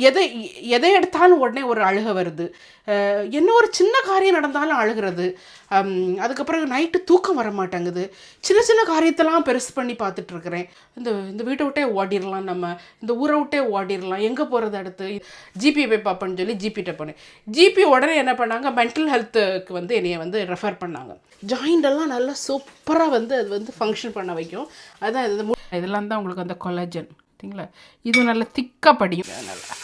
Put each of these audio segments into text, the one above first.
எதை எதை எடுத்தாலும் உடனே ஒரு அழுகை வருது. என்ன ஒரு சின்ன காரியம் நடந்தாலும் அழுகிறது. அதுக்கப்புறம் நைட்டு தூக்கம் வர மாட்டேங்குது. சின்ன சின்ன காரியத்தெல்லாம் பெருசு பண்ணி பார்த்துட்ருக்குறேன். இந்த வீட்டை விட்டே ஓடிடலாம், நம்ம இந்த ஊரை விட்டே ஓடிடலாம், எங்கே போகிறது அடுத்து, ஜிபி போய் பார்ப்பேன்னு சொல்லி ஜிபிகிட்ட போனேன். ஜிபி உடனே என்ன பண்ணாங்க, மென்டல் ஹெல்த்துக்கு வந்து என்னையை வந்து ரெஃபர் பண்ணாங்க. ஜாயிண்டெல்லாம் நல்லா சூப்பராக வந்து அது வந்து ஃபங்க்ஷன் பண்ண வைக்கும். அதுதான் இதெல்லாம் தான் உங்களுக்கு அந்த கொலாஜன் சரிங்களா. இது நல்லா திக்காக படியும். நல்லா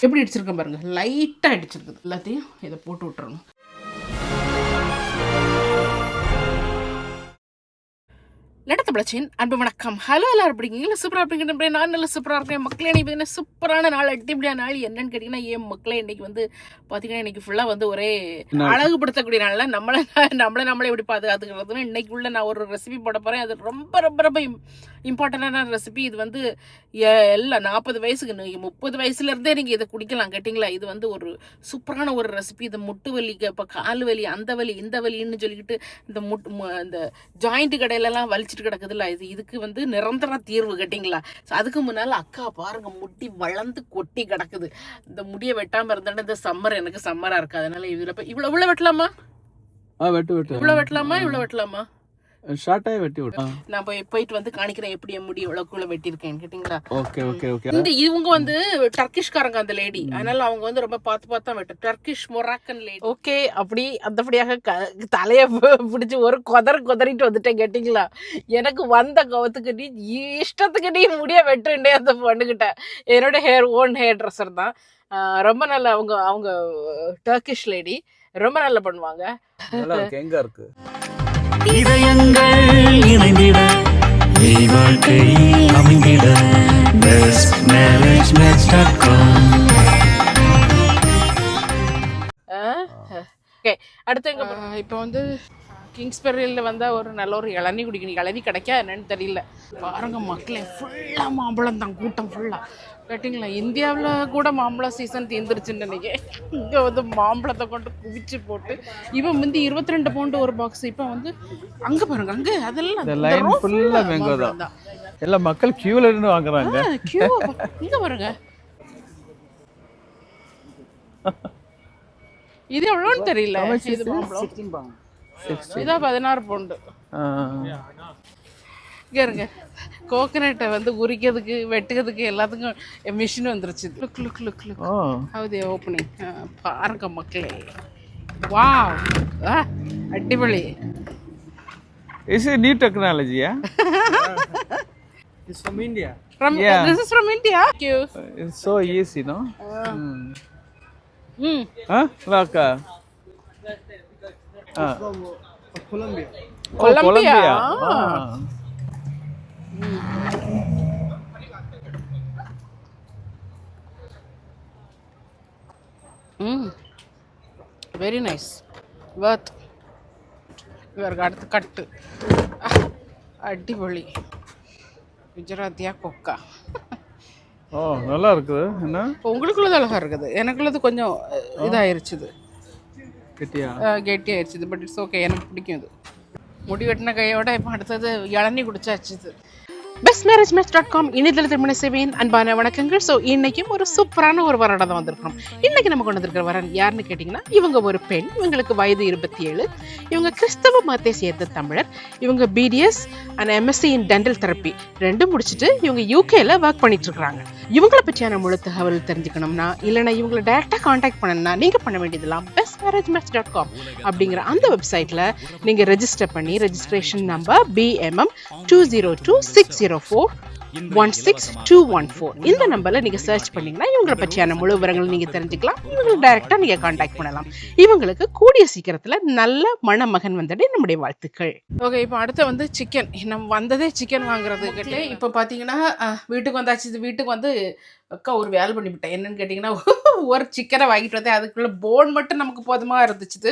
எப்படி அடிச்சிருக்கேன் பாருங்கள், லைட்டாக அடிச்சிருக்குது. எல்லாத்தையும் இதை போட்டு விட்டுறணும். நடத்த பிளச்சின் அன்பு வணக்கம். ஹலோ எல்லாரும் அப்படிங்க சூப்பராக இருப்பீங்க. நான் நல்லா சூப்பராக இருக்கேன் மக்களே. இன்னைக்கு பார்த்தீங்கன்னா சூப்பரான நாள், அடிப்படியான நாள். என்னன்னு கேட்டிங்கன்னா ஏன் மக்களே, இன்னைக்கு வந்து பார்த்தீங்கன்னா இன்னைக்கு ஃபுல்லாக வந்து ஒரே அழகுபடுத்தக்கூடிய நாளில் நம்மளே எப்படி பாதுகாத்துக்கிறதுன்னு இன்னைக்கு உள்ள நான் ஒரு ரெசிபி போட போகிறேன். அது ரொம்ப ரொம்ப ரொம்ப இம்பார்ட்டண்டான ரெசிபி. இது வந்து எல்லாம் 40 வயசுக்கு 30 வயசுலேருந்தே நீங்கள் இதை குடிக்கலாம் கேட்டிங்களா. இது வந்து ஒரு சூப்பரான ஒரு ரெசிபி. இது முட்டு வலிக்கு, இப்போ கால் வலி, அந்த வலி இந்த வலின்னு சொல்லிக்கிட்டு இந்த ஜாயிண்ட் கடையிலலாம் வலிச்சுட்டு கிடக்குதுல்ல, இதுக்கு வந்து நிரந்தர தீர்வு கேட்டிங்களா. அதுக்கு முன்னால் அக்கா பாருங்க, முடி வளர்ந்து கொட்டி கிடக்குது. இந்த முடியை வெட்டாமல் இருந்தேன்னா இந்த சம்மர் எனக்கு சம்மராக இருக்குது. அதனால இவ்வளோ வெட்டலாமா, இவ்வளோ வெட்டலாமா ஷார்ட்டாக வெட்டி விட்டு நான் போயிட்டு வந்து காணிக்கிறேன் எப்படி என் முடி எவ்வளோக்குள்ள வெட்டியிருக்கேன் கேட்டிங்களா. Okay okay okay. இவங்க வந்து டர்க்கிஷ்காரங்க அந்த லேடி, அதனால அவங்க வந்து ரொம்ப பார்த்து தான் வெட்டும். Turkish Moroccan lady. ஓகே, அப்படி அந்தபடியாக தலையை பிடிச்சி ஒரு கொதறிட்டு வந்துட்டேன் கேட்டிங்களா. எனக்கு வந்த கோவத்துக்கு நீ இஷ்டத்துக்கு நீ முடிய வெட்டுண்டே அந்த பொண்ணுக்கிட்ட. என்னோட ஓன் ஹேர் ட்ரெஸ்ஸர் தான். ரொம்ப நல்ல அவங்க டர்க்கிஷ் லேடி, ரொம்ப நல்லா பண்ணுவாங்க. எங்க இருக்கு இதயங்கள் இணைந்திட வாழ்க்கை அமைந்திட bestmarriagematch.com. ஓகே, அடுத்து இப்போ வந்து கிங்ஸ்பெரியில் வந்தால் ஒரு நல்ல ஒரு இளநீ குடிக்கணும். இளநீ கிடைக்கா என்னன்னு தெரியல. பாருங்க மக்களே, ஃபுல்லாக மாம்பழம் தான், கூட்டம் ஃபுல்லாக கேட்டிங்களா. இந்தியாவில் கூட மாம்பழம் சீசன் தீர்ந்துருச்சுன்னு நினைக்கிறேன். இங்கே வந்து மாம்பழத்தை கொண்டு குவிச்சு போட்டு இவன் வந்து 22 பவுண்டு ஒரு பாக்ஸ். இப்போ வந்து அங்கே பாருங்க, அங்கே அதெல்லாம் ஃபுல்லாக மேங்கோ தான். எல்லா மக்கள் கியூவில் இருந்து வாங்குறாங்க. இங்கே பாருங்க, இது எவ்வளோன்னு தெரியல. இது மாம்பழம் இதான் 16 பவுண்டு. இங்கே இருங்க, கோகனட்டை வந்து உரிக்கிறதுக்கு வெட்டுக்கிறதுக்கு எல்லாத்துக்கும் மிஷின் வந்துருச்சு. லுக் ஹவுது ஓப்பனிங் பாருங்க மக்களே. Wow, அடிப்பொலி. Is it new technology? Yeah. It's from India. This is from India. Thank you. It's so easy, no? Huh? Like From Colombia. Colombia. Very nice, worth. இவருக்கு அடுத்து கட்டு அடிப்பொலி குஜராத்தியா கொக்கா. நல்லா இருக்குது. என்ன உங்களுக்குள்ளது அழகாக இருக்குது, எனக்குள்ளது கொஞ்சம் இதாகிருச்சுது, கெட்டியாகிருச்சுது. பட் இட்ஸ் ஓகே, எனக்கு பிடிக்கும் இது. முடி வெட்டின கையோட இப்போ அடுத்தது இளநீ குடிச்சாச்சுது. bestmarriagematch.com இணையதள திருமண சேவையின் அன்பான வணக்கங்கள். ஸோ இன்றைக்கும் ஒரு சூப்பரான ஒரு வரனை தான் வந்திருக்கோம். இன்றைக்கி நம்ம கொண்டு வந்திருக்கிற வரன் யாருன்னு கேட்டிங்கன்னா, இவங்க ஒரு பெண். இவங்களுக்கு வயது 27. இவங்க கிறிஸ்தவ மதத்தை சேர்ந்த தமிழர். இவங்க BDS and MSc in dental therapy ரெண்டும் முடிச்சுட்டு இவங்க யூகேல ஒர்க் பண்ணிட்டு இருக்காங்க. இவங்களை பற்றியான முழு தகவல் தெரிஞ்சுக்கணும்னா, இல்லைனா இவங்களை டைரெக்டாக காண்டாக்ட் பண்ணணும்னா நீங்கள் பண்ண வேண்டியதெல்லாம் bestmarriagematch.com அப்படிங்கிற அந்த வெப்சைட்டில் நீங்கள் ரெஜிஸ்டர் பண்ணி ரெஜிஸ்ட்ரேஷன் நம்பர் BMM 20260416 இந்த நம்பர்ல நீங்க சர்ச் பண்ணீங்கன்னா இவங்களை பற்றியான முழு விவரங்களை நீங்க தெரிஞ்சுக்கலாம். இவங்களை டைரக்டா நீங்க காண்டாக்ட் பண்ணலாம். இவங்களுக்கு கூடிய சீக்கிரத்துல நல்ல மணமகன் வந்தடே நம்முடைய வாழ்த்துக்கள். ஓகே, இப்போ அடுத்து வந்து சிக்கன். நம்ம வந்ததே சிக்கன் வாங்குறதுக்கு. இப்போ பார்த்தீங்கன்னா வீட்டுக்கு வந்தாச்சு. வீட்டுக்கு வந்து அக்கா ஒரு வேலை பண்ணிவிட்டேன். என்னன்னு கேட்டிங்கன்னா, ஒரு சிக்கனை வாங்கிட்டு வந்தேன். அதுக்குள்ளே போன் மட்டும் நமக்கு போதுமாக இருந்துச்சு.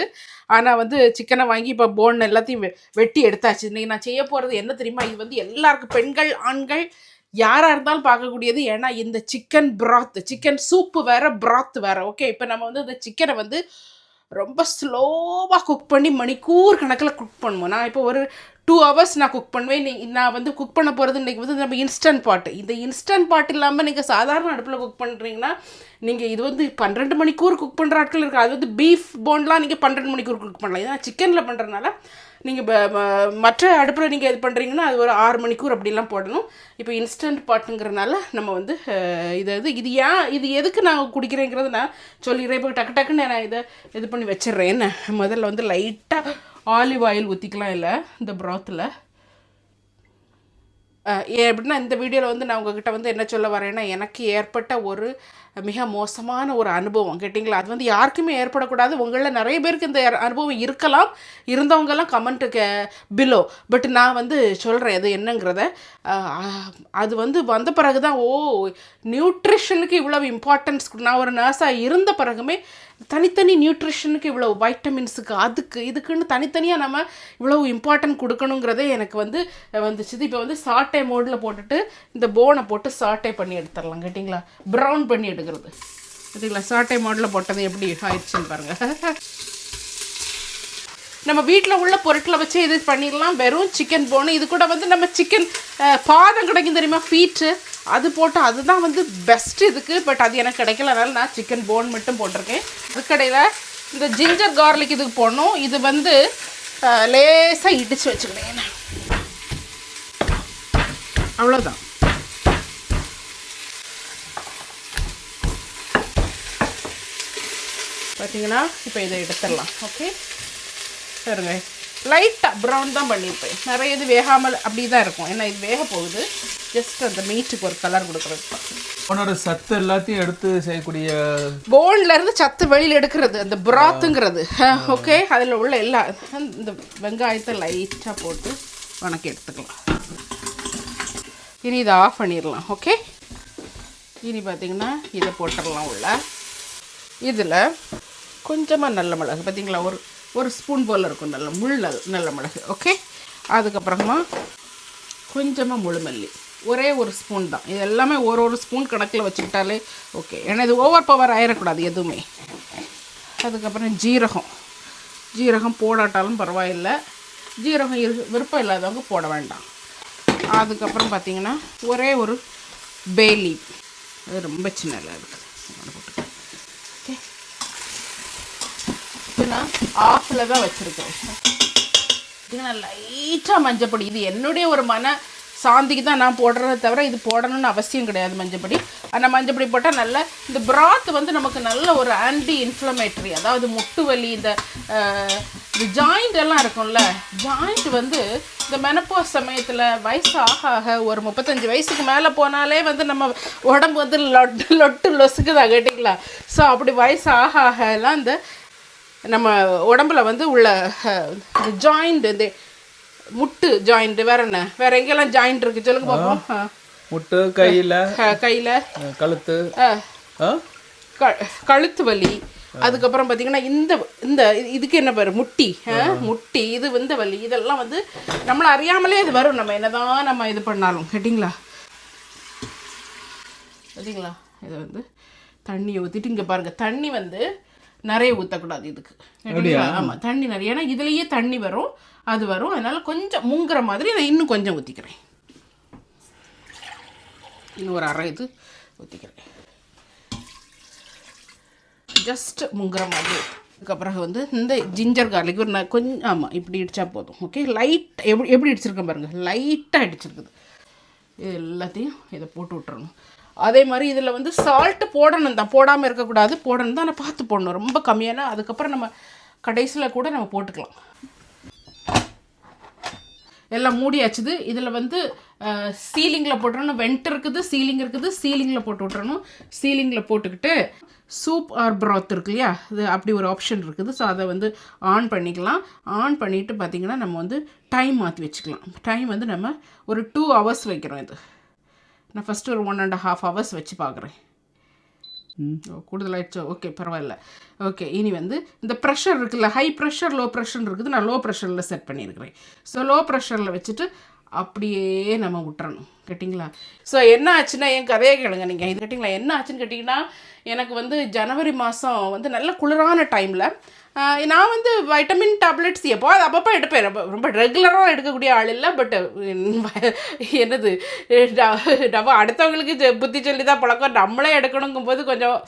ஆனால் வந்து சிக்கனை வாங்கி இப்போ போன் எல்லாத்தையும் வெட்டி எடுத்தாச்சு. இன்றைக்கி நான் செய்ய போகிறது என்ன தெரியுமா, இது வந்து எல்லாருக்கும் பெண்கள் ஆண்கள் யாராக இருந்தாலும் பார்க்கக்கூடியது. ஏன்னா இந்த சிக்கன் பிராத், சிக்கன் சூப்பு வேறு, பிராத் வேறு. ஓகே, இப்போ நம்ம வந்து இந்த சிக்கனை வந்து ரொம்ப ஸ்லோவாக குக் பண்ணி மணிக்கூர் கணக்கில் குக் பண்ணுவோம். நான் இப்போ ஒரு 2 hours நான் குக் பண்ணுவேன். நான் வந்து குக் பண்ண போகிறது இன்றைக்கி வந்து நம்ம இன்ஸ்டன்ட் பாட்டு. இந்த இன்ஸ்டன்ட் பாட் இல்லாமல் நீங்கள் சாதாரண அடுப்பில் குக் பண்ணுறீங்கன்னா நீங்கள் இது வந்து 12 மணிக்கூர் குக் பண்ணுற ஆட்கள் இருக்குது. அது வந்து பீஃப் போன்லாம் நீங்கள் 12 மணிக்கூர் குக் பண்ணலாம். ஏன்னா சிக்கனில் பண்ணுறதுனால நீங்கள் மற்ற அடுப்பில் நீங்கள் இது பண்ணுறீங்கன்னா அது ஒரு 6 மணிக்கூர் அப்படிலாம் போடணும். இப்போ இன்ஸ்டன்ட் பாட்டுங்கிறதுனால நம்ம வந்து இது எதுக்கு நான் குடிக்கிறேங்கிறது நான் சொல்லிடுறேன். இப்போ டக்குன்னு நான் இது பண்ணி வச்சிடுறேன். முதல்ல வந்து லைட்டாக ஆலிவ் ஆயில் ஊற்றிக்கலாம். இல்லை இந்த ப்ராத்தில் எப்படின்னா இந்த வீடியோவில் வந்து நான் உங்ககிட்ட வந்து என்ன சொல்ல வரேன்னா, எனக்கு ஏற்பட்ட ஒரு மிக மோசமான ஒரு அனுபவம் கேட்டிங்களா. அது வந்து யாருக்குமே ஏற்படக்கூடாது. உங்களில் நிறைய பேருக்கு இந்த அனுபவம் இருக்கலாம். இருந்தவங்கெல்லாம் கமெண்ட்டுக்கு பிலோ. பட் நான் வந்து சொல்கிறேன் அது என்னங்கிறத. அது வந்து வந்த பிறகு தான் நியூட்ரிஷனுக்கு இவ்வளவு இம்பார்ட்டன்ஸ். நான் ஒரு நர்ஸாக இருந்த பிறகுமே தனித்தனி நியூட்ரிஷனுக்கு இவ்வளோ வைட்டமின்ஸுக்கு அதுக்கு இதுக்குன்னு தனித்தனியாக நம்ம இவ்வளோ இம்பார்ட்டன்ட் கொடுக்கணுங்கிறதே எனக்கு வந்து வந்துச்சு. இப்போ வந்து சாட்டை மோடில் போட்டுட்டு இந்த போனை போட்டு சாட்டை பண்ணி எடுத்துடலாம் கேட்டிங்களா. ப்ரௌன் பண்ணி எடுக்கிறது கேட்டிங்களா. சாட்டை மோடில் போட்டது எப்படி ஆயிடுச்சுன்னு பாருங்கள். நம்ம வீட்டில் உள்ள பொருட்களை வச்சு இது பண்ணிடலாம். வெறும் சிக்கன் போனு இது கூட வந்து நம்ம சிக்கன் பாதம் கிடைக்கும் தெரியுமா, ஃபீட்டு, அது போட்டு அதுதான் வந்து பெஸ்ட்டு இதுக்கு. பட் அது எனக்கு கிடைக்கல. அதனால நான் சிக்கன் போன் மட்டும் போட்டிருக்கேன். அதுக்கடையில் இந்த ஜிஞ்சர் கார்லிக் இதுக்கு போடணும். இது வந்து லேசாக இடித்து வச்சுக்கிறேன். அவ்வளோதான். பார்த்தீங்கன்னா இப்போ இதை எடுத்துடலாம். ஓகே சரிங்க. லைட்டாக ப்ரௌன் தான் பண்ணியிருப்பேன். நிறைய இது வேகாமல் அப்படி தான் இருக்கும். ஏன்னா இது வேக போகுது. ஜஸ்ட் அந்த மீட்டுக்கு ஒரு கலர் கொடுக்குறது. போனோட சத்து எல்லாத்தையும் எடுத்து செய்யக்கூடிய போன்லேருந்து சத்து வெளியில் எடுக்கிறது அந்த ப்ராத்துங்கிறது. ஓகே அதில் உள்ள எல்லா இந்த வெங்காயத்தை லைட்டாக போட்டு வணக்கி எடுத்துக்கலாம். இனி இதை ஆஃப் பண்ணிடலாம். ஓகே இனி பார்த்திங்கன்னா இதை போட்டுடலாம் உள்ள. இதில் கொஞ்சமாக நல்ல மிளகு பார்த்திங்களா, ஒரு ஸ்பூன் போல் இருக்கும் நல்ல மிளகு. ஓகே அதுக்கப்புறமா கொஞ்சமாக முழுமல்லி, ஒரே ஒரு ஸ்பூன் தான். இது எல்லாமே ஒரு ஸ்பூன் கணக்கில் வச்சுக்கிட்டாலே ஓகே. ஏன்னா இது ஓவர் பவர் ஆயிடக்கூடாது எதுவுமே. அதுக்கப்புறம் ஜீரகம் போடாட்டாலும் பரவாயில்லை. ஜீரகம் விருப்பம் இல்லாதவங்க போட வேண்டாம். அதுக்கப்புறம் பார்த்திங்கன்னா ஒரே ஒரு பே லீஃப், அது ரொம்ப சின்னதாக இருக்குது. போட்டு ஓகே நான் ஆஃபில் தான் வச்சுருக்கேன். இதுக்கு நான் லைட்டாக மஞ்சப்பொடி, இது என்னுடைய ஒரு மன சாந்திக்கு தான் நான் போடுறத தவிர இது போடணும்னு அவசியம் கிடையாது மஞ்சப்பொடி. ஆனால் மஞ்சப்பொடி போட்டால் நல்ல இந்த ப்ராத் வந்து நமக்கு நல்ல ஒரு ஆன்டி இன்ஃப்ளமேட்ரி. அதாவது முட்டு வலி, இந்த ஜாயிண்ட் எல்லாம் இருக்கும்ல, ஜாயிண்ட் வந்து இந்த மெனப்போஸ் சமயத்தில் வயசு ஆக ஒரு 35 வயசுக்கு மேலே போனாலே வந்து நம்ம உடம்பு வந்து லொட்டு லொசுக்குதான் கேட்டிங்களா. ஸோ அப்படி வயசு ஆக எல்லாம் இந்த நம்ம உடம்புல வந்து உள்ள இந்த ஜாயிண்ட், இந்த முட்டு ஜாயிண்ட், வேற எங்கெல்லாம் ஜாயிண்ட் இருக்கு சொல்லுங்க பார்ப்போம். முட்டு, கையில் கழுத்து வலி. அதுக்கப்புறம் பார்த்தீங்கன்னா இந்த இதுக்கு என்ன பேர், முட்டி இது வந்து வலி. இதெல்லாம் வந்து நம்மளை அறியாமலே இது வரும். நம்ம என்னதான் நம்ம இது பண்ணாலும் கேட்டிங்களா. இதை வந்து தண்ணியை ஊற்றிட்டு இங்கே பாருங்கள். தண்ணி வந்து நிறைய ஊற்றக்கூடாது இதுக்கு. ஆமாம் தண்ணி நிறைய, ஏன்னா இதுலேயே தண்ணி வரும், அது வரும். அதனால் கொஞ்சம் முங்குற மாதிரி நான் இன்னும் கொஞ்சம் ஊற்றிக்கிறேன். இன்னும் ஒரு அரை இது ஊற்றிக்கிறேன். ஜஸ்ட் முங்குற மாதிரி. அதுக்கப்புறம் வந்து இந்த ஜிஞ்சர் கார்லிக் ஒரு கொஞ்சம் ஆமாம் இப்படி இடித்தா போதும். ஓகே லைட் எப்படி இடிச்சிருக்கேன் பாருங்கள், லைட்டாக இடிச்சிருக்குது. இது எல்லாத்தையும் இதை போட்டு விட்டுறணும். அதே மாதிரி இதில் வந்து சால்ட்டு போடணும் தான், போடாமல் இருக்கக்கூடாது, போடணும் தான். ஆனால் பார்த்து போடணும், ரொம்ப கம்மியான. அதுக்கப்புறம் நம்ம கடைசியில் கூட நம்ம போட்டுக்கலாம். எல்லாம் மூடியாச்சுது. இதில் வந்து சீலிங்கில் போட்டுறணும். வெண்ட் இருக்குது, சீலிங் இருக்குது. சீலிங்கில் போட்டு விட்றணும். சீலிங்கில் போட்டுக்கிட்டு சூப் ஆர் ப்ராத் இருக்கு இல்லையா, இது அப்படி ஒரு ஆப்ஷன் இருக்குது. ஸோ அதை வந்து ஆன் பண்ணிக்கலாம். ஆன் பண்ணிவிட்டு பார்த்திங்கன்னா நம்ம வந்து டைம் மாற்றி வச்சுக்கலாம். டைம் வந்து நம்ம ஒரு 2 hours வைக்கிறோம். இது நான் ஃபஸ்ட்டு ஒரு 1.5 hours வச்சு பார்க்குறேன். கூடுதலாகிடுச்சோ, ஓகே பரவாயில்ல. ஓகே இனி வந்து இந்த ப்ரெஷர் இருக்குல்ல, ஹை ப்ரெஷர் லோ ப்ரெஷர் இருக்குது. நான் லோ ப்ரெஷரில் செட் பண்ணியிருக்கிறேன். ஸோ லோ ப்ரெஷரில் வச்சுட்டு அப்படியே நம்ம விட்டுறணும் கேட்டிங்களா. ஸோ என்ன ஆச்சுன்னா என் கதையை கேளுங்க நீங்கள் இது கேட்டிங்களா. என்ன ஆச்சுன்னு கேட்டிங்கன்னா எனக்கு வந்து ஜனவரி மாதம் வந்து நல்ல குளிரான டைமில் நான் வந்து வைட்டமின் டேப்லெட்ஸ் எப்போ அது அப்பப்போ எடுப்பேன். ரொம்ப ரெகுலராக எடுக்கக்கூடிய ஆள் இல்லை. பட் என்னது நம்ம அடுத்தவங்களுக்கு புத்தி சொல்லி தான் பழக்கம், நம்மளே எடுக்கணுங்கும் போது கொஞ்சம்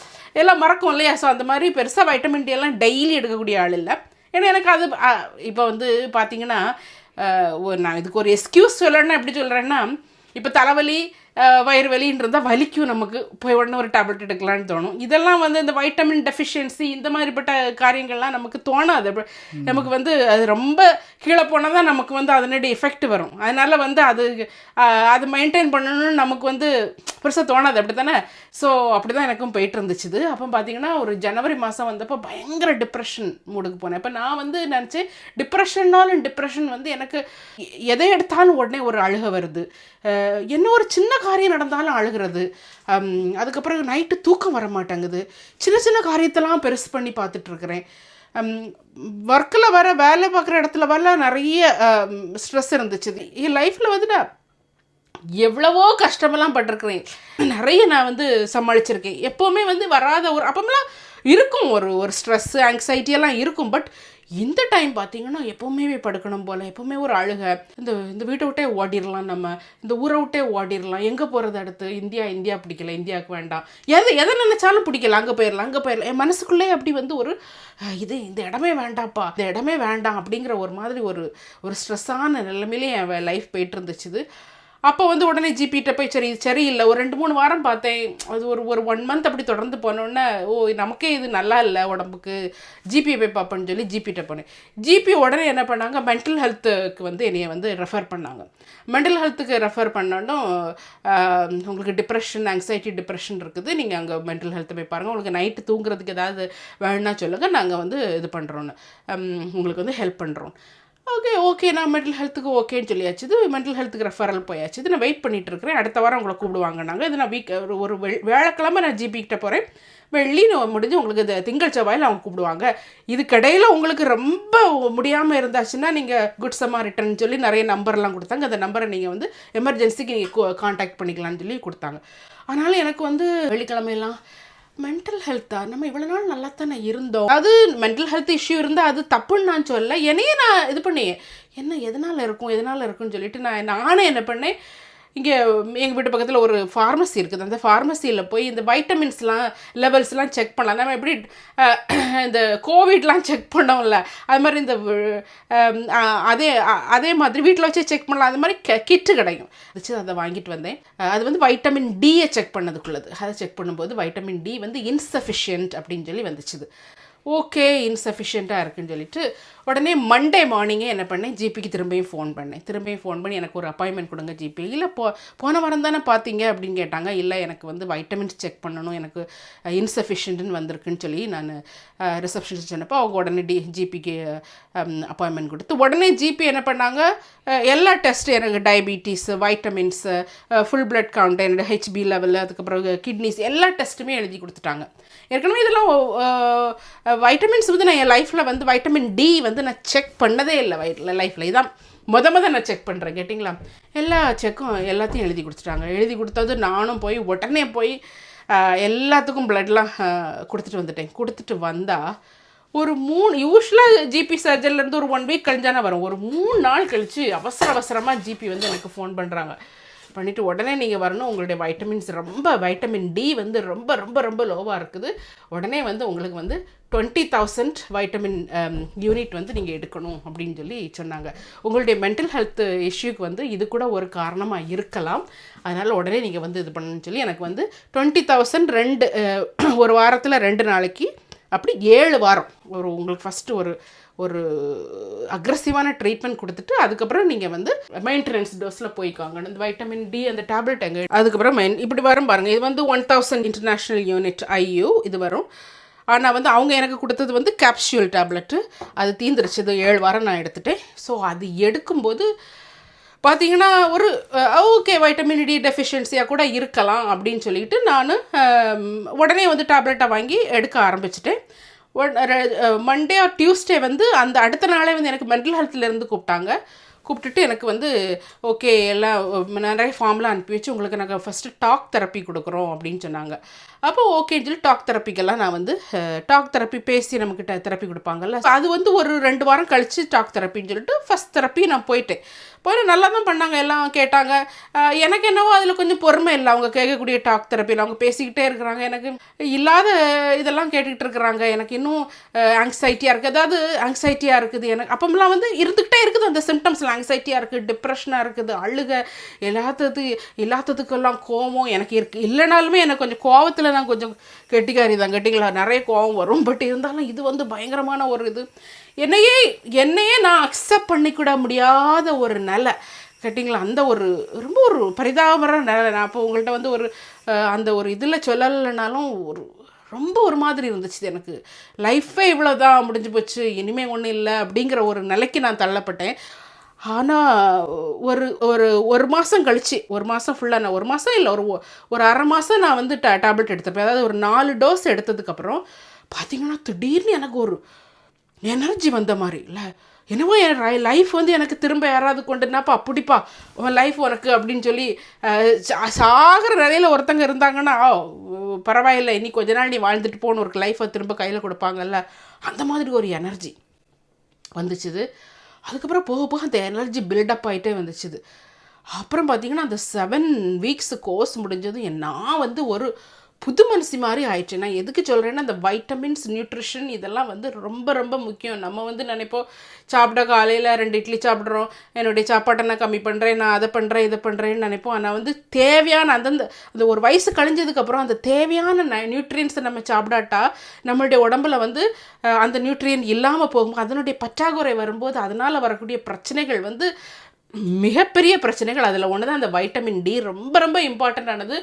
எல்லாம் மறக்கும் இல்லையா. ஸோ அந்த மாதிரி பெருசாக வைட்டமின் டி எல்லாம் டெய்லி எடுக்கக்கூடிய ஆள் இல்லை. ஏன்னா எனக்கு அது இப்போ வந்து பார்த்திங்கன்னா நான் இதுக்கு ஒரு எக்ஸ்கியூஸ் சொல்லணும்னா எப்படி சொல்கிறேன்னா, இப்போ தலைவலி வயிறு வலின்னு இருந்தால் வலிக்கும், நமக்கு போய் உடனே ஒரு டேப்லெட் எடுக்கலான்னு தோணும். இதெல்லாம் வந்து இந்த வைட்டமின் டெஃபிஷியன்சி இந்த மாதிரிப்பட்ட காரியங்கள்லாம் நமக்கு தோணாது. நமக்கு வந்து அது ரொம்ப கீழே போனால் தான் நமக்கு வந்து அதனுடைய எஃபெக்ட் வரும். அதனால் வந்து அது மெயின்டைன் பண்ணணும்னு நமக்கு வந்து பெருசாக தோணாது, அப்படி தானே. ஸோ அப்படி தான் எனக்கும் போயிட்டு இருந்துச்சு. அப்போ பார்த்திங்கன்னா ஒரு ஜனவரி மாதம் வந்தப்போ பயங்கர டிப்ரெஷன் மூடுக்கு போனேன். இப்போ நான் வந்து நினச்சேன் டிப்ரெஷன் வந்து எனக்கு எதை எடுத்தாலும் உடனே ஒரு அழுகை வருது, என்ன ஒரு சின்ன காரியம் நடந்தாலும் அழுகிறது, அதுக்கப்புறம் நைட்டு தூக்கம் வர மாட்டேங்குது, சின்ன சின்ன காரியத்தெல்லாம் பெருசு பண்ணி பார்த்துட்ருக்குறேன். ஒர்க்கில் வேலை பார்க்குற இடத்துல நிறைய ஸ்ட்ரெஸ் இருந்துச்சு. என் லைஃப்பில் வந்து நான் எவ்வளவோ கஷ்டமெல்லாம் பட்டிருக்கிறேன், நிறைய நான் வந்து சமாளிச்சிருக்கேன். எப்போவுமே வந்து வராத ஒரு அப்போமெல்லாம் இருக்கும் ஒரு ஸ்ட்ரெஸ்ஸு ஆங்ஸைட்டியெல்லாம் இருக்கும். பட் இந்த டைம் பார்த்திங்கன்னா எப்போவுமே படுக்கணும் போல், எப்போவுமே ஒரு அழுகை, இந்த வீட்டை விட்டே ஓடிடலாம், நம்ம இந்த ஊரை விட்டே ஓடிடலாம், எங்கே போகிறது அடுத்து, இந்தியா பிடிக்கல, இந்தியாவுக்கு வேண்டாம், எதை நினச்சாலும் பிடிக்கல, அங்கே போயிடலாம். என் மனசுக்குள்ளே அப்படி வந்து இந்த இடமே வேண்டாம்ப்பா, இந்த இடமே வேண்டாம் அப்படிங்கிற ஒரு மாதிரி ஒரு ஸ்ட்ரெஸ்ஸான நிலைமையிலே என் லைஃப் போயிட்டு இருந்துச்சு. அப்போ வந்து உடனே ஜிபிகிட்ட போய் சரி இல்லை ஒரு 2-3 வாரம் பார்த்தேன். அது ஒரு 1 மந்த் அப்படி தொடர்ந்து போனோன்னே நமக்கே இது நல்லா இல்லை உடம்புக்கு, ஜிபி போய் பார்ப்பேன்னு சொல்லி ஜிபிகிட்ட போனேன். ஜிபி உடனே என்ன பண்ணாங்க, மென்டல் ஹெல்த்துக்கு வந்து என்னையை வந்து ரெஃபர் பண்ணாங்க. மென்டல் ஹெல்த்துக்கு ரெஃபர் பண்ணோன்னும் உங்களுக்கு ஆங்ஸைட்டி டிப்ரெஷன் இருக்குது, நீங்கள் அங்கே மென்டல் ஹெல்த்தை போய் பாருங்கள், உங்களுக்கு நைட்டு தூங்குறதுக்கு ஏதாவது வேணுன்னா சொல்லுங்கள், நாங்கள் வந்து இது பண்ணுறோன்னு, உங்களுக்கு வந்து ஹெல்ப் பண்ணுறோம். ஓகே நான் மென்டல் ஹெல்த்துக்கு ஓகேன்னு சொல்லியாச்சு. மென்டல் ஹெல்த்துக்கு ரெஃபரல் போயாச்சு. நான் வெயிட் பண்ணிகிட்டு இருக்கிறேன், அடுத்த வாரம் உங்களை கூப்பிடுவாங்கன்னாங்க. இது நான் ஒரு வேலைக்கிழமை நான் ஜிபிக்கிட்ட போகிறேன், வெள்ளி முடிஞ்சு உங்களுக்கு இது திங்கள் செவ்வாயில் அவங்க கூப்பிடுவாங்க. இதுக்கிடையில் உங்களுக்கு ரொம்ப முடியாமல் இருந்தாச்சுன்னா நீங்கள் குட் சமாரிட்டன் சொல்லி நிறைய நம்பர்லாம் கொடுத்தாங்க. அந்த நம்பரை நீங்கள் வந்து எமர்ஜென்சிக்கு நீங்கள் காண்டாக்ட் பண்ணிக்கலாம்னு சொல்லி கொடுத்தாங்க. ஆனாலும் எனக்கு வந்து வெள்ளிக்கிழமையெல்லாம் மென்டல் ஹெல்த்தா, நம்ம இவ்வளோ நாள் நல்லா தானே இருந்தோம், அது மென்டல் ஹெல்த் இஷ்யூ இருந்தால் அது தப்புன்னு நான் சொல்ல, என்னையே நான் இது பண்ணி எதனால் இருக்கும்னு சொல்லிட்டு நானே என்ன பண்ணேன், இங்கே எங்கள் வீட்டு பக்கத்தில் ஒரு ஃபார்மசி இருக்குது. அந்த ஃபார்மசியில் போய் இந்த வைட்டமின்ஸ்லாம் லெவல்ஸ்லாம் செக் பண்ணலாம். நம்ம எப்படி இந்த கோவிட்லாம் செக் பண்ணோம்ல, அது மாதிரி இந்த அதே மாதிரி வீட்டில் வச்சே செக் பண்ணலாம். அது மாதிரி கிட்டு கிடைக்கும், அதை வாங்கிட்டு வந்தேன். அது வந்து வைட்டமின் டியை செக் பண்ணதுக்குள்ளது. அதை செக் பண்ணும்போது வைட்டமின் டி வந்து இன்சஃபிஷியன்ட் அப்படின்னு சொல்லி வந்துச்சுது. ஓகே இன்சஃபிஷியண்ட்டாக இருக்குன்னு சொல்லிட்டு உடனே மண்டே மார்னிங்கே என்ன பண்ணேன், ஜிபிக்கு திரும்பியும் ஃபோன் பண்ணி எனக்கு ஒரு அப்பாயின்மெண்ட் கொடுங்க ஜிபி. இல்லை போன வாரம் தானே பார்த்தீங்க அப்படின்னு கேட்டாங்க. இல்லை எனக்கு வந்து வைட்டமின்ஸ் செக் பண்ணணும், எனக்கு இன்சஃபிஷியன்ட்னு வந்திருக்குன்னு சொல்லி நான் ரிசப்ஷனிஸ்ட் சொன்னப்போ அவங்க உடனே ஜிபிக்கு அப்பாயின்மெண்ட் கொடுத்து உடனே ஜிபி என்ன பண்ணாங்க, எல்லா டெஸ்ட்டு எனக்கு diabetes, vitamins, full blood count, என்னோட ஹெச்பி லெவல், அதுக்கப்புறம் கிட்னிஸ் எல்லா டெஸ்ட்டுமே எழுதி கொடுத்துட்டாங்க. ஏற்கனவே இதெல்லாம் வைட்டமின்ஸ் வந்து நான் என் லைஃப்பில் வந்து வைட்டமின் டி வந்து நான் செக் பண்ணதே இல்லை லைஃப்பில். இதான் நான் செக் பண்ணுறேன் கேட்டிங்களா. எல்லாத்தையும் எழுதி கொடுத்துட்டாங்க. எழுதி கொடுத்தது நானும் உடனே போய் எல்லாத்துக்கும் பிளட்லாம் கொடுத்துட்டு வந்தால் ஒரு யூஸ்வலாக ஜிபி சர்ஜன்லேருந்து ஒரு 1 வீக் கழிஞ்சானே வரும். ஒரு 3 நாள் கழித்து அவசரமாக ஜிபி வந்து எனக்கு ஃபோன் பண்ணுறாங்க. பண்ணிவிட்டு உடனே நீங்கள் வரணும், உங்களுடைய வைட்டமின் டி வந்து ரொம்ப ரொம்ப ரொம்ப லோவாக இருக்குது, உடனே வந்து உங்களுக்கு வந்து 20,000 வைட்டமின் யூனிட் வந்து நீங்கள் எடுக்கணும் அப்படின்னு சொல்லி சொன்னாங்க. உங்களுடைய மென்டல் ஹெல்த் இஷ்யூக்கு வந்து இது கூட ஒரு காரணமாக இருக்கலாம், அதனால் உடனே நீங்கள் வந்து இது பண்ணணும்னு சொல்லி எனக்கு வந்து 20,000 ஒரு வாரத்தில் 2 நாளைக்கு அப்படி 7 வாரம் உங்களுக்கு ஃபஸ்ட்டு ஒரு அக்ரெசிவான ட்ரீட்மெண்ட் கொடுத்துட்டு அதுக்கப்புறம் நீங்கள் வந்து மெயின்டெனன்ஸ் டோஸில் போய்க்காங்க. இந்த வைட்டமின் டி அந்த டேப்லெட் எங்கே அதுக்கப்புறம் இப்படி வரும் பாருங்கள். இது வந்து 1000 இன்டர்நேஷ்னல் யூனிட் ஐயூ இது வரும். ஆனால் வந்து அவங்க எனக்கு கொடுத்தது வந்து கேப்சியூல் டேப்லெட்டு, அது தீந்துருச்சு. 7 வாரம் நான் எடுத்துட்டேன். ஸோ அது எடுக்கும்போது பார்த்தீங்கன்னா ஒரு ஓகே வைட்டமின் டி டெஃபிஷியன்சியாக கூட இருக்கலாம் அப்படின்னு சொல்லிட்டு நான் உடனே வந்து டேப்லெட்டை வாங்கி எடுக்க ஆரம்பிச்சிட்டேன். மண்டே ஆர் டியூஸ்டே வந்து அந்த அடுத்த நாளே வந்து எனக்கு மென்டல் ஹெல்த்லேருந்து கூப்பிட்டாங்க. கூப்பிட்டுட்டு எனக்கு வந்து ஓகே எல்லாம் நிறைய ஃபார்ம்லாம் அனுப்பி வச்சு உங்களுக்கு நாங்கள் ஃபஸ்ட்டு டாக் தெரப்பி கொடுக்குறோம் அப்படின்னு சொன்னாங்க. அப்போ ஓகேன்னு சொல்லி டாக் தெரப்பிக்கெல்லாம் நான் வந்து டாக் தெரப்பி பேசி நமக்கு தெரப்பி கொடுப்பாங்கல்ல, அது வந்து ஒரு 2 வாரம் கழித்து டாக் தெரப்பின்னு சொல்லிட்டு ஃபஸ்ட் தெரப்பி நான் போயிட்டு நல்லா தான் பண்ணாங்க, எல்லாம் கேட்டாங்க. எனக்கு என்னவோ அதில் கொஞ்சம் பொறுமை இல்லை, அவங்க கேட்கக்கூடிய டாக் தெரப்பியில் அவங்க பேசிக்கிட்டே இருக்கிறாங்க, எனக்கு இல்லாத இதெல்லாம் கேட்டுக்கிட்டு இருக்கிறாங்க, எனக்கு இன்னும் ஆங்ஸைட்டியாக இருக்குது. அதாவது ஆங்ஸைட்டியாக இருக்குது எனக்கு அப்போலாம் வந்து இருந்துக்கிட்டே இருக்குது அந்த சிம்டம்ஸில். ஆங்ஸைட்டியாக இருக்குது, டிப்ரெஷனாக இருக்குது, அழுக, எல்லாத்துக்கெல்லாம் கோவம் எனக்கு இருக்குது. இல்லைனாலுமே எனக்கு கொஞ்சம் கோவத்தில் நான் கொஞ்சம் கெட்டிக்காரி தான், கெட்டிங்களா நிறைய கோவம் வரும். பட் இருந்தாலும் இது வந்து பயங்கரமான ஒரு இது, என்னையே நான் அக்செப்ட் பண்ணிக்கூட முடியாத ஒரு நிலை கேட்டிங்களா. அந்த ஒரு ரொம்ப ஒரு பரிதாபமான நிலை. நான் அப்போ உங்கள்கிட்ட வந்து ஒரு அந்த ஒரு இதில் சொல்லலைனாலும் ரொம்ப ஒரு மாதிரி இருந்துச்சு எனக்கு. லைஃபே இவ்வளோதான், முடிஞ்சு போச்சு, இனிமேல் ஒன்றும் இல்லை அப்படிங்கிற ஒரு நிலைக்கு நான் தள்ளப்பட்டேன். ஆனால் ஒரு மாதம் கழிச்சு, ஒரு மாதம் ஃபுல்லாக, நான் ஒரு மாதம் இல்லை, ஒரு அரை மாதம் நான் வந்து டேப்லெட் எடுத்துப்பேன். அதாவது ஒரு 4 டோஸ் எடுத்ததுக்கப்புறம் பார்த்திங்கன்னா திடீர்னு எனக்கு ஒரு எனர்ஜி வந்த மாதிரி இல்லை, என்னவோ என் லைஃப் வந்து எனக்கு திரும்ப யாராவது கொண்டுனாப்பா அப்படிப்பா உன் லைஃப் உனக்கு அப்படின்னு சொல்லி சாகிற நிலையில் ஒருத்தங்க இருந்தாங்கன்னா பரவாயில்லை, இன்னி கொஞ்ச நாள் நீ வாழ்ந்துட்டு போகணும், ஒரு லைஃப்பை திரும்ப கையில் கொடுப்பாங்கல்ல, அந்த மாதிரி ஒரு எனர்ஜி வந்துச்சுது. அதுக்கப்புறம் போக போக அந்த எனர்ஜி பில்டப் ஆகிட்டே வந்துச்சுது. அப்புறம் பார்த்திங்கன்னா அந்த 7 வீக்ஸ் கோர்ஸ் முடிஞ்சதும் நான் வந்து ஒரு புது மனசு மாதிரி ஆயிடுச்சு. நான் எதுக்கு சொல்கிறேன்னா, அந்த வைட்டமின்ஸ், நியூட்ரிஷன் இதெல்லாம் வந்து ரொம்ப ரொம்ப முக்கியம். நம்ம வந்து நினைப்போம் சாப்பிட காலையில் 2 இட்லி சாப்பிட்றோம், என்னுடைய சாப்பாட்டை நான் கம்மி பண்ணுறேன், நான் அதை பண்ணுறேன் இதை பண்ணுறேன்னு நினைப்போம். ஆனால் வந்து தேவையான அந்த ஒரு வயசு கழிஞ்சதுக்கப்புறம் அந்த தேவையான நியூட்ரியன்ஸை நம்ம சாப்பிடாட்டா நம்மளுடைய உடம்புல வந்து அந்த நியூட்ரியன் இல்லாமல் போகும்போது, அதனுடைய பற்றாக்குறை வரும்போது அதனால் வரக்கூடிய பிரச்சனைகள் வந்து மிகப்பெரிய பிரச்சனைகள். அதில் ஒன்று தான் அந்த வைட்டமின் டி ரொம்ப ரொம்ப இம்பார்ட்டண்ட்டானது.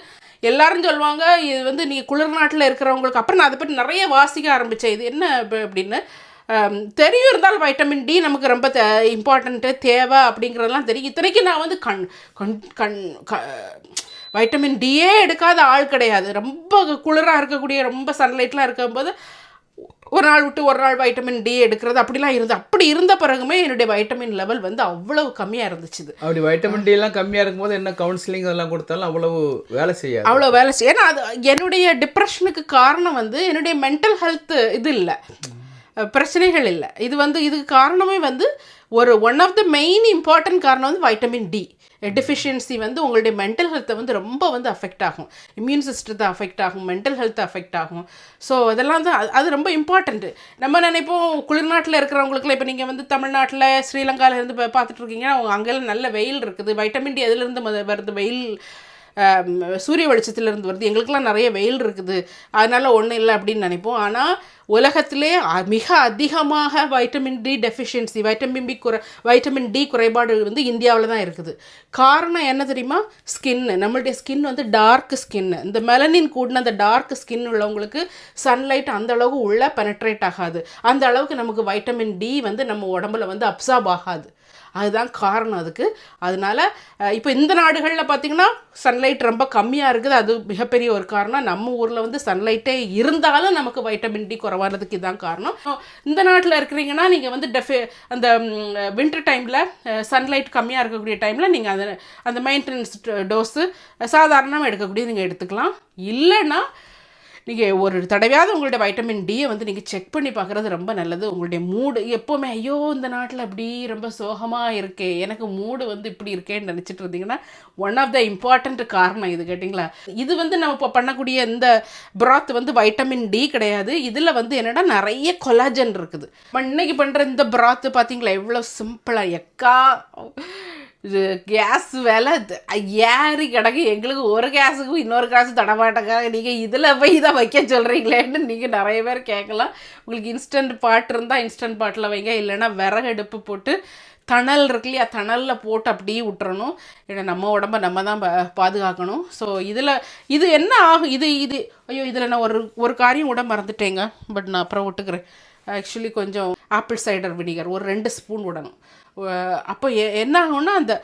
எல்லாரும் சொல்லுவாங்க இது வந்து நீங்கள் குளிர் நாட்டில் இருக்கிறவங்களுக்கு. அப்புறம் நான் அதை பற்றி நிறைய வாசிக்க ஆரம்பித்தேன், இது என்ன அப்படின்னு தெரியும். இருந்தாலும் வைட்டமின் டி நமக்கு ரொம்ப இம்பார்ட்டண்ட்டு, தேவை அப்படிங்கிறதெல்லாம் தெரியும். இத்தனைக்கும் நான் வந்து வைட்டமின் டியே எடுக்காத ஆள் கிடையாது. ரொம்ப குளிராக இருக்கக்கூடிய, ரொம்ப சன்லைட்லாம் இருக்கும்போது ஒரு நாள் விட்டு ஒரு நாள் வைட்டமின் டி எடுக்கிறது அப்படிலாம் இருந்து, அப்படி இருந்த பிறகுமே என்னுடைய வைட்டமின் லெவல் வந்து அவ்வளவு கம்மியாக இருந்துச்சு. அப்படி வைட்டமின் டி எல்லாம் கம்மியாக இருக்கும்போது என்ன கவுன்சிலிங் அதெல்லாம் கொடுத்தாலும் அவ்வளவு வேலை செய்யாது, அவ்வளோ வேலை செய்ய. ஏன்னா அது என்னுடைய டிப்ரெஷனுக்கு காரணம் வந்து என்னுடைய மென்டல் ஹெல்த் இது இல்லை, பிரச்சனைகள் இல்லை. இதுக்கு காரணமே வந்து one of the main important காரணம் வந்து வைட்டமின் டி டெஃபிஷியன்சி வந்து உங்களுடைய மென்டல் ஹெல்த்தை வந்து ரொம்ப வந்து அஃபெக்ட் ஆகும், இம்யூன் சிஸ்டத்தை அஃபெக்ட் ஆகும், மென்டல் ஹெல்த்தை அஃபெக்ட் ஆகும். ஸோ அதெல்லாம் தான் அது ரொம்ப இம்பார்ட்டண்ட்டு. நம்ம நினைப்போம் குளிர்நாட்டில் இருக்கிறவங்களுக்குலாம், இப்போ நீங்கள் வந்து தமிழ்நாட்டில் ஸ்ரீலங்காவில் இருந்து பார்த்துட்டு இருக்கீங்கன்னா அங்கெல்லாம் நல்ல வெயில் இருக்குது. வைட்டமின் டி எதுலேருந்து வருது? வெயில், சூரிய வெளிச்சத்துலேருந்து வருது. எங்களுக்கெல்லாம் நிறைய வெயில் இருக்குது, அதனால் ஒன்றும் இல்லை அப்படின்னு நினைப்போம். ஆனால் உலகத்திலே மிக அதிகமாக vitamin D deficiency, vitamin D குறைபாடு வந்து இந்தியாவில் தான் இருக்குது. காரணம் என்ன தெரியுமா? நம்மளுடைய ஸ்கின் வந்து டார்க் ஸ்கின்னு. இந்த மெலனின் கூடின அந்த டார்க் ஸ்கின் உள்ளவங்களுக்கு சன்லைட் அந்த அளவுக்கு உள்ளே பெனட்ரேட் ஆகாது, அந்த அளவுக்கு நமக்கு வைட்டமின் டி வந்து நம்ம உடம்புல வந்து அப்சார்ப் ஆகாது. அதுதான் காரணம் அதுக்கு. அதனால் இப்போ இந்த நாடுகளில் பார்த்திங்கன்னா சன்லைட் ரொம்ப கம்மியாக இருக்குது, அது மிகப்பெரிய ஒரு காரணம். நம்ம ஊரில் வந்து சன்லைட்டே இருந்தாலும் நமக்கு வைட்டமின் டி குறைவானதுக்கு இதுதான் காரணம். இந்த நாட்டில் இருக்கிறீங்கன்னா நீங்கள் வந்து அந்த வின்டர் டைமில் சன்லைட் கம்மியாக இருக்கக்கூடிய டைமில் நீங்கள் அந்த மெயின்டெனன்ஸ் டோஸு சாதாரணமாக எடுக்கக்கூடிய நீங்கள் எடுத்துக்கலாம். இல்லைன்னா நீங்கள் ஒரு தடவையாவது உங்களுடைய வைட்டமின் டியை வந்து நீங்கள் செக் பண்ணி பார்க்குறது ரொம்ப நல்லது. உங்களுடைய மூடு எப்போவுமே ஐயோ இந்த நாட்டில் அப்படி ரொம்ப சோகமாக இருக்கே, எனக்கு மூடு வந்து இப்படி இருக்கேன்னு நினச்சிட்டு இருந்தீங்கன்னா ஒன் ஆஃப் த இம்பார்ட்டண்ட் காரணம் இது, கேட்டிங்களா? இது வந்து நம்ம இப்போ பண்ணக்கூடிய இந்த பிராத் வந்து வைட்டமின் டி கிடையாது. இதில் வந்து என்னென்னா நிறைய கொலாஜன் இருக்குது. இன்னைக்கு பண்ணுற இந்த பிராத்து பார்த்தீங்களா எவ்வளோ சிம்பிளாக, இது கேஸ் விலை ஏறி கிடக்கு. எங்களுக்கு ஒரு கேஸுக்கும் இன்னொரு கேஸு தடமாட்டங்க, நீங்கள் இதில் போய் இதை வைக்க சொல்கிறீங்களேன்னு நீங்கள் நிறைய பேர் கேட்கலாம். உங்களுக்கு இன்ஸ்டன்ட் பாட் இருந்தால் இன்ஸ்டன்ட் பாட்டில் வைங்க, இல்லைன்னா விறகு அடுப்பு போட்டு தணல் இருக்கு இல்லையா, தணலில் போட்டு அப்படியே விட்டுறணும். ஏன்னா நம்ம உடம்பை நம்ம தான் பாதுகாக்கணும். ஸோ இது என்ன ஆகும், இது ஐயோ இதில் நான் ஒரு காரியம் கூட மறந்துட்டேங்க, பட் நான் அப்புறம் விட்டுக்கிறேன். ஆக்சுவலி கொஞ்சம் ஆப்பிள் சைடர் வினிகர் ஒரு 2 ஸ்பூன் விடணும். அப்போ என்ன ஆகும்னா அந்த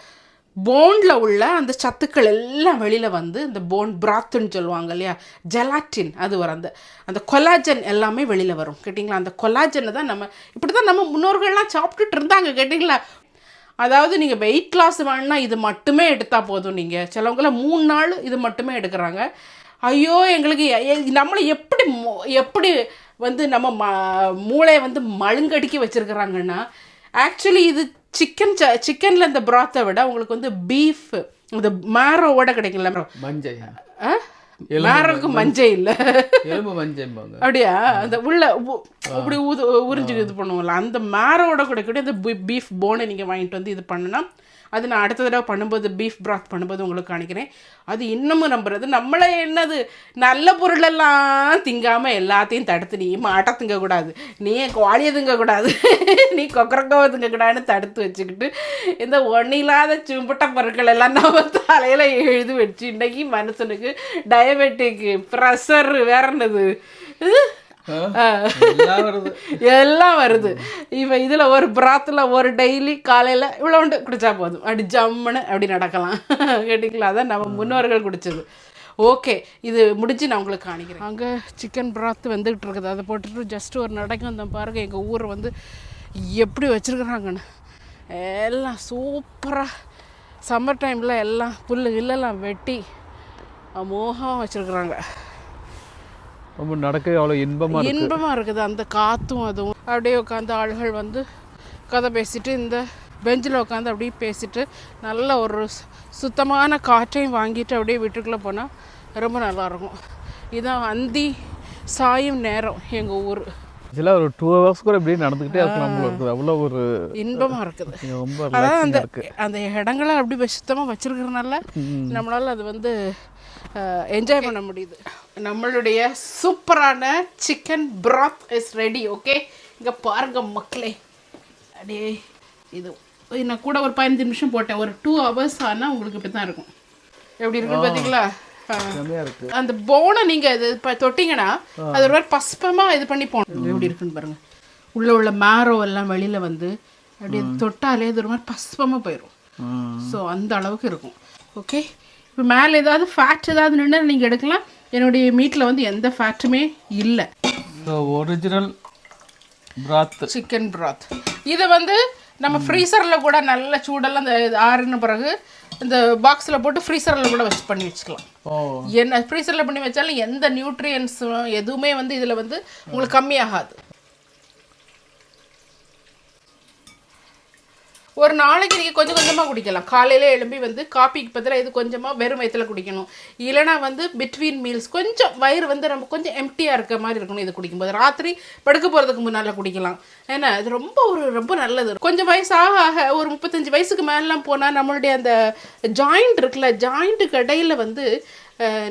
போனில் உள்ள அந்த சத்துக்கள் எல்லாம் வெளியில் வந்து இந்த போன் பிராத்துன்னு சொல்லுவாங்க இல்லையா, ஜெலாட்டின், அது வரும். அந்த கொலாஜன் எல்லாமே வெளியில் வரும், கேட்டிங்களா? அந்த கொலாஜனை தான் இப்படி தான் நம்ம முன்னோர்கள்லாம் சாப்பிட்டுட்டு இருந்தாங்க, கேட்டிங்களா? அதாவது நீங்கள் வெயிட் லாஸ் வேணுன்னா இது மட்டுமே எடுத்தால் போதும். நீங்கள் சிலவங்களாம் 3 நாள் இது மட்டுமே எடுக்கிறாங்க. ஐயோ எங்களுக்கு நம்மளை எப்படி வந்து நம்ம மூளையை வந்து மழுங்கடிக்க வச்சுருக்குறாங்கன்னா, ஆக்சுவலி இது சிக்கனில் இந்த ப்ராத்தை விட உங்களுக்கு வந்து பீஃப் இந்த மேரோவோட கிடைக்கல. மஞ்சள் மேரோக்கு மஞ்சள் இல்லை, எலும்பு மஞ்சள் அப்படியா? அந்த உள்ள இப்படி உறிஞ்சு இது பண்ணுவோம்ல, அந்த மேரோவோட கிடைக்கக்கூடிய அந்த பீஃப் போனை நீங்கள் வாங்கிட்டு வந்து இது பண்ணுனா, அது நான் அடுத்த தடவை பண்ணும்போது பீஃப் ப்ராத் பண்ணும்போது உங்களுக்கு காணிக்கிறேன். அது இன்னமும் நம்புறது. நம்மளே என்னது நல்ல பொருளெல்லாம் திங்காமல் எல்லாத்தையும் தடுத்து, நீ மாட்டை திங்கக்கூடாது, நீ கோழியை திங்கக்கூடாது, நீ கொக்கரக்கோவை திங்கக்கூடாதுன்னு தடுத்து வச்சுக்கிட்டு இந்த ஒன்றில்லாத சிம்பிட்ட பொருட்கள் எல்லாம் நம்ம தலையில் எழுதி வச்சு இன்றைக்கி மனுஷனுக்கு டயபெட்டிக், ப்ரெஷர், வேற என்னது எல்லாம் வருது. இப்போ இதில் ஒரு பிராத்தில் ஒரு டெய்லி காலையில் இவ்வளோ உண்டு குடித்தா போதும், அப்படி ஜம்முன்னு அப்படி நடக்கலாம். கேட்டிங்களா? அதான் நம்ம முன்னோர்கள் குடித்தது. ஓகே, இது முடிஞ்சு நான் உங்களுக்கு காணிக்கிறேன். அங்கே சிக்கன் பிராத் வந்துகிட்டு இருக்குது. அதை போட்டுட்டு ஜஸ்ட் ஒரு நடக்க வந்தோம் பாருங்கள். எங்கள் ஊரை வந்து எப்படி வச்சுருக்குறாங்கன்னு எல்லாம் சூப்பராக சம்மர் டைமில் எல்லாம் புல் இல்லெல்லாம் வெட்டி அமோகமாக வச்சுருக்குறாங்க. ரொம்ப நடக்க அவ்வளோ இன்பமாக இருக்குது. அந்த காற்றும் அதுவும் அப்படியே உட்காந்து ஆள்கள் வந்து கதை பேசிட்டு இந்த பெஞ்சில் உட்காந்து அப்படியே பேசிட்டு நல்ல ஒரு சுத்தமான காற்றையும் வாங்கிட்டு அப்படியே வீட்டுக்குள்ளே போனால் ரொம்ப நல்லாயிருக்கும். இதுதான் அந்தி சாயும் நேரம் எங்கள் ஊர். இதெல்லாம் ஒரு 2 hours கூட இப்படியே நடந்துக்கிட்டே இருக்கலாம் இருக்குது. அவ்வளோ ஒரு இன்பமாக இருக்குது. ரொம்ப அதாவது அந்த இடங்களை அப்படி சுத்தமாக வச்சுருக்கிறதுனால நம்மளால் அது வந்து என்ஜாய் பண்ண முடியுது. நம்மளுடைய சூப்பரான chicken broth is ready. Okay, இங்கே பாருங்க மக்களே, அப்படியே இது நான் கூட ஒரு 15 நிமிஷம் போட்டேன். ஒரு 2 hours ஆனால் உங்களுக்கு இப்படி தான் இருக்கும். எப்படி இருக்குன்னு பார்த்தீங்களா? அந்த போனை நீங்கள் இது இப்போ தொட்டிங்கன்னா அது ஒரு மாதிரி பஸ்பமாக இது பண்ணி போகணும். எப்படி இருக்குன்னு பாருங்கள். உள்ள மேரோ எல்லாம் வெளியில் வந்து அப்படியே தொட்டாலே அது ஒரு மாதிரி பஸ்பமாக போயிடும். ஸோ அந்த அளவுக்கு இருக்கும். ஓகே, இப்போ மேலே ஏதாவது ஃபேட் ஏதாவது நின்று நீங்கள் எடுக்கலாம். என்னுடைய மீட்டில் வந்து எந்த ஃபேட்டுமே இல்லை. ஒரிஜினல் பிராத், சிக்கன் பிராத். இதை வந்து நம்ம ஃப்ரீசரில் கூட நல்ல சூடெல்லாம் இந்த ஆறின பிறகு இந்த பாக்ஸில் போட்டு ஃப்ரீசரில் கூட பண்ணி வச்சுக்கலாம். என்ன ஃப்ரீசரில் பண்ணி வச்சாலும் எந்த நியூட்ரியன்ஸும் எதுவுமே வந்து இதில் வந்து உங்களுக்கு கம்மியாகாது. ஒரு நாளைக்கு நீங்கள் கொஞ்சம் கொஞ்சமாக குடிக்கலாம். காலையில் எழும்பி வந்து காப்பிக்கு பதிலாக இது கொஞ்சமாக வெறும் வயிற்றில் குடிக்கணும். இல்லைனா வந்து பிட்வீன் மீல்ஸ் கொஞ்சம் வயிறு வந்து நம்ம கொஞ்சம் எம்டியாக இருக்க மாதிரி இருக்கணும். இது குடிக்கும்போது ராத்திரி படுக்க போகிறதுக்கு முன்னால் குடிக்கலாம். ஏன்னா இது ரொம்ப நல்லது. கொஞ்சம் வயசு ஆக ஒரு 35 வயசுக்கு மேலாம் போனால் நம்மளுடைய அந்த ஜாயிண்ட் இருக்குல்ல, ஜாயிண்ட்டுக்கு இடையில் வந்து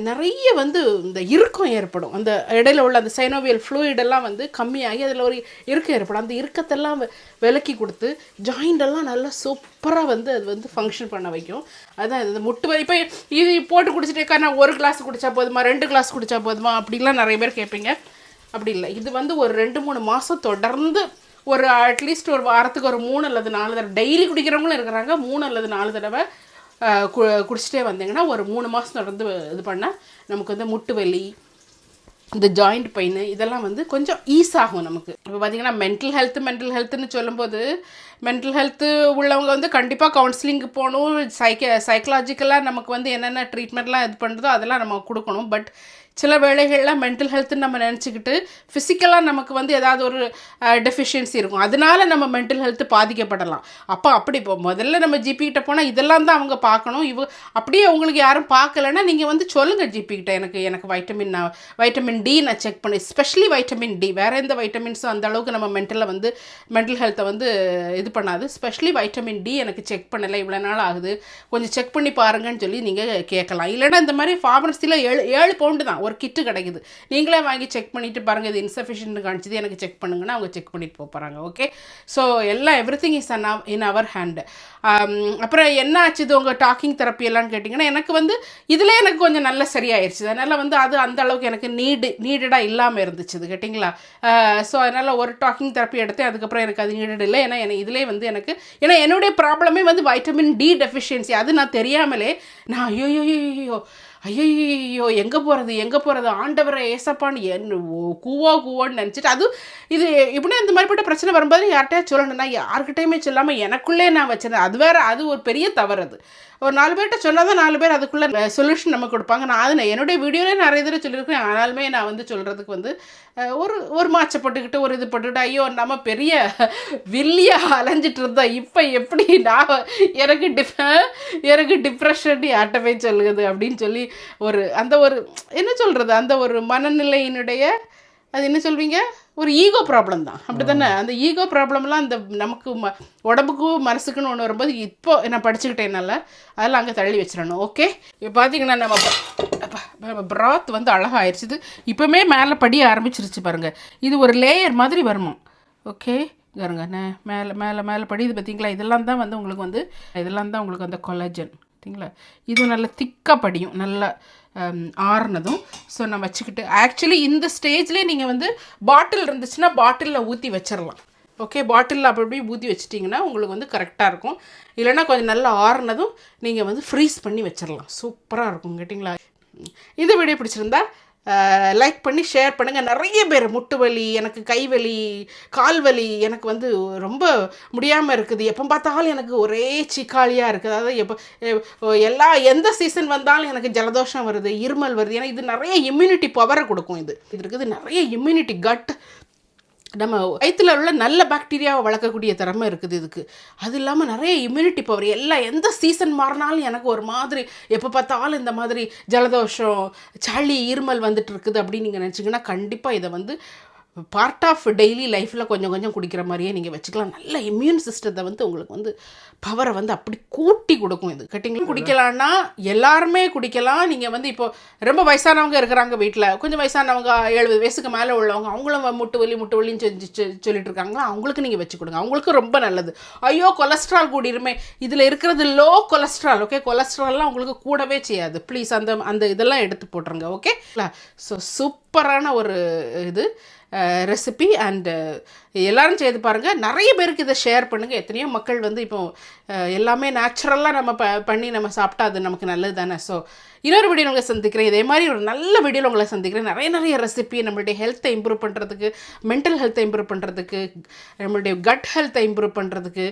நிறைய வந்து இந்த இறுக்கம் ஏற்படும். அந்த இடையில உள்ள அந்த சைனோவியல் ஃப்ளூயிடெல்லாம் வந்து கம்மியாகி அதில் ஒரு இறுக்கம் ஏற்படும். அந்த இறுக்கத்தெல்லாம் விலக்கி கொடுத்து ஜாயிண்டெல்லாம் நல்லா சூப்பராக வந்து அது வந்து ஃபங்க்ஷன் பண்ண வைக்கும். அதுதான் இந்த முட்டு இப்போ இது போட்டு குடிச்சிட்டேக்கா நான் 1 கிளாஸ் குடித்தா போதுமா, 2 கிளாஸ் குடித்தா போதுமா அப்படிலாம் நிறைய பேர் கேட்பீங்க. அப்படி இல்லை, இது வந்து ஒரு 2-3 மாதம் தொடர்ந்து ஒரு அட்லீஸ்ட் ஒரு வாரத்துக்கு ஒரு 3 அல்லது 4 தடவை டெய்லி குடிக்கிறவங்களும் இருக்கிறாங்க. 3 அல்லது 4 தடவை குடிச்சிட்டே வந்தீங்கன்னா ஒரு 3 மாதம் தொடர்ந்து இது பண்ணால் நமக்கு வந்து முட்டு வலி, இந்த ஜாயிண்ட் பெயின் இதெல்லாம் வந்து கொஞ்சம் ஈஸ் ஆகும் நமக்கு. இப்போ பார்த்திங்கன்னா மென்டல் ஹெல்த்துன்னு சொல்லும்போது மென்டல் ஹெல்த்து உள்ளவங்க வந்து கண்டிப்பாக கவுன்சிலிங்க்கு போகணும். சைக்கலாஜிக்கலாக நமக்கு வந்து என்னென்ன ட்ரீட்மெண்ட்லாம் இது பண்ணுறதோ அதெல்லாம் நம்ம கொடுக்கணும். பட் சில வேளைகளில் மென்டல் ஹெல்த்துன்னு நம்ம நினச்சிக்கிட்டு ஃபிசிக்கலாக நமக்கு வந்து ஏதாவது ஒரு டெஃபிஷியன்சி இருக்கும், அதனால நம்ம மென்டல் ஹெல்த்து பாதிக்கப்படலாம். அப்படி இப்போ முதல்ல நம்ம ஜிபிக்கிட்ட போனால் இதெல்லாம் தான் அவங்க பார்க்கணும். அப்படியே உங்களுக்கு யாரும் பார்க்கலைன்னா நீங்கள் வந்து சொல்லுங்கள் ஜிபிக்கிட்ட, எனக்கு வைட்டமின் டி நான் செக் பண்ணி, ஸ்பெஷலி வைட்டமின் டி, வேறு எந்த வைட்டமின்ஸும் அந்த அளவுக்கு நம்ம மென்டல் ஹெல்த்தை வந்து இது பண்ணாது. ஸ்பெஷலி வைட்டமின் டி எனக்கு செக் பண்ணலை, இவ்வளோ நாள் ஆகுது, கொஞ்சம் செக் பண்ணி பாருங்கன்னு சொல்லி நீங்கள் கேட்கலாம். இல்லைன்னா இந்த மாதிரி ஃபார்மசியில் 7 பவுண்டு தான் ஒரு கிட்டு கிடைக்குது, நீங்களே வாங்கி செக் பண்ணிவிட்டு பாருங்கள் இது இன்சஃபிஷியன்ட் காணிச்சது எனக்கு செக் பண்ணுங்கன்னா அவங்க செக் பண்ணிட்டு போகிறாங்க. ஓகே, ஸோ எல்லாம் everything is in our hand. அப்புறம் என்ன ஆச்சு இது உங்கள் டாக்கிங் தெரப்பி எல்லாம்னு கேட்டிங்கன்னா, எனக்கு வந்து இதில் எனக்கு கொஞ்சம் நல்ல சரியாயிருச்சு. அதனால் வந்து அது அந்த அளவுக்கு எனக்கு நீடடாக இல்லாமல் இருந்துச்சு இது, கேட்டிங்களா? ஸோ அதனால் ஒரு டாக்கிங் தெரப்பி எடுத்தேன், அதுக்கப்புறம் எனக்கு அது நீடட் இல்லை. ஏன்னா இதிலே வந்து ஏன்னா என்னுடைய ப்ராப்ளமே வந்து வைட்டமின் டி டெஃபிஷியன்சி. அது நான் தெரியாமலே நான் ஐயோ ஐயோ எங்கே போகிறது ஆண்டவரை ஏசப்பான்னு கூவோன்னு நினச்சிட்டு அது இது இப்படின்னா இந்த மாதிரிப்பட்ட பிரச்சனை வரும்போது யார்கிட்டயா சொல்லணும்னா யார்கிட்டையுமே சொல்லாமல் எனக்குள்ளே நான் வச்சிருந்தேன். அது வேறு, அது ஒரு பெரிய தவறு. அது ஒரு 4 பேர்கிட்ட சொன்னால் தான் 4 பேர் அதுக்குள்ளே சொல்யூஷன் நமக்கு கொடுப்பாங்க. நான் என்னுடைய வீடியோவிலே நிறைய தடவை சொல்லியிருக்கேன். ஆனாலுமே நான் வந்து சொல்கிறதுக்கு வந்து ஒரு மாச்சப்பட்டுக்கிட்டு ஒரு இது போட்டுக்கிட்டு ஐயோ நம்ம பெரிய வில்லியாக அலைஞ்சிட்டு இருந்தோம், இப்போ எப்படி நான் எனக்கு டிப்ரெஷன் யார்கிட்ட போய் சொல்லுது அப்படின்னு சொல்லி அந்த ஒரு என்ன சொல்கிறது, அந்த ஒரு மனநிலையினுடைய அது என்ன சொல்வீங்க, ஒரு ஈகோ ப்ராப்ளம் தான், அப்படி தானே? அந்த ஈகோ ப்ராப்ளம்லாம் அந்த நமக்கு உடம்புக்கும் மனசுக்குன்னு ஒன்று வரும்போது இப்போ நான் படிச்சுக்கிட்டேனால அதெல்லாம் அங்கே தள்ளி வச்சிடணும். ஓகே, இப்போ பார்த்தீங்கன்னா நம்ம ப்ராத் வந்து அழகாகிடுச்சு. இது இப்போமே மேலே படிய ஆரம்பிச்சிருச்சு பாருங்கள். இது ஒரு லேயர் மாதிரி வருமா. ஓகே பாருங்க, மேலே படியுது பார்த்தீங்களா? இதெல்லாம் தான் வந்து உங்களுக்கு வந்து அந்த கொலாஜன் பார்த்தீங்களா? இது நல்லா திக்காக படியும், நல்லா ஆறுனதும். ஸோ நான் வச்சுக்கிட்டு ஆக்சுவலி இந்த ஸ்டேஜ்லேயே நீங்கள் வந்து பாட்டில் இருந்துச்சுன்னா பாட்டிலில் ஊற்றி வச்சிடலாம். ஓகே, பாட்டிலில் அப்படி ஊற்றி வச்சிட்டிங்கன்னா உங்களுக்கு வந்து கரெக்டாக இருக்கும். இல்லைன்னா கொஞ்சம் நல்லா ஆறுனதும் நீங்கள் வந்து ஃப்ரீஸ் பண்ணி வச்சிடலாம். சூப்பராக இருக்கும். கேட்டிங்களா? இந்த வீடியோ பிடிச்சிருந்தா லைக் பண்ணி ஷேர் பண்ணுங்கள். நிறைய பேர் முட்டு வலி, எனக்கு கை வலி, கால் வலி, எனக்கு வந்து ரொம்ப முடியாமல் இருக்குது, எப்போ பார்த்தாலும் எனக்கு ஒரே சிக்காலியாக இருக்குது, அதாவது எந்த சீசன் வந்தாலும் எனக்கு ஜலதோஷம் வருது, இருமல் வருது. ஏன்னா இது நிறைய இம்யூனிட்டி பவரை கொடுக்கும். இது இருக்குது நிறைய இம்யூனிட்டி, கட் நம்ம வயிற்றில் உள்ள நல்ல பாக்டீரியாவை வளர்க்கக்கூடிய திறமை இருக்குது இதுக்கு. அது இல்லாமல் நிறைய இம்யூனிட்டி பவர். எந்த சீசன் மாறினாலும் எனக்கு ஒரு மாதிரி எப்போ பார்த்தாலும் இந்த மாதிரி ஜலதோஷம், சளி, இருமல் வந்துட்டு இருக்குது அப்படின்னு நீங்கள் நினச்சிங்கன்னா கண்டிப்பாக இதை வந்து பார்ட் ஆஃப் டெய்லி லைஃப்பில் கொஞ்சம் கொஞ்சம் குடிக்கிற மாதிரியே நீங்கள் வச்சுக்கலாம். நல்ல இம்யூன் சிஸ்டத்தை வந்து உங்களுக்கு வந்து பவரை வந்து அப்படி கூட்டி கொடுக்கும். இது கட்டிங்களும் குடிக்கலான்னா எல்லாருமே குடிக்கலாம். நீங்கள் வந்து இப்போ ரொம்ப வயசானவங்க இருக்கிறாங்க வீட்டில், கொஞ்சம் வயசானவங்க 70 வயசுக்கு மேலே உள்ளவங்க, அவங்களும் முட்டு வலின்னு சொல்லிட்டு இருக்காங்களா, அவங்களுக்கு நீங்கள் வச்சு கொடுங்க. அவங்களுக்கு ரொம்ப நல்லது. ஐயோ கொலஸ்ட்ரால் கூடிருமே, இதில் இருக்கிறது லோ கொலஸ்ட்ரால். ஓகே, கொலஸ்ட்ரால்லாம் உங்களுக்கு கூடவே செய்யாது. ப்ளீஸ் அந்த இதெல்லாம் எடுத்து போட்டுருங்க. ஓகே, ஸோ சூப்பரான ஒரு இது ரெசிபி அண்டு எல்லோரும் செய்து பாருங்கள். நிறைய பேருக்கு இதை ஷேர் பண்ணுங்கள். எத்தனையோ மக்கள் வந்து இப்போ எல்லாமே நேச்சுரலாக நம்ம பண்ணி நம்ம சாப்பிட்டா அது நமக்கு நல்லது தானே. ஸோ இன்னொரு வீடியோ உங்களை சந்திக்கிறேன். இதே மாதிரி ஒரு நல்ல வீடியோவில் உங்களை சந்திக்கிறேன். நிறைய ரெசிபி நம்மளுடைய ஹெல்த்தை இம்ப்ரூவ் பண்ணுறதுக்கு, மென்டல் ஹெல்த்தை இம்ப்ரூவ் பண்ணுறதுக்கு, நம்மளுடைய கட் ஹெல்த்தை இம்ப்ரூவ் பண்ணுறதுக்கு,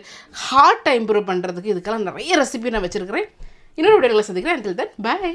ஹார்ட்டை இம்ப்ரூவ் பண்ணுறதுக்கு, இதுக்கெல்லாம் நிறைய ரெசிபி நான் வச்சுருக்கிறேன். இன்னொரு வீடியோ உங்களை சந்திக்கிறேன். until then bye.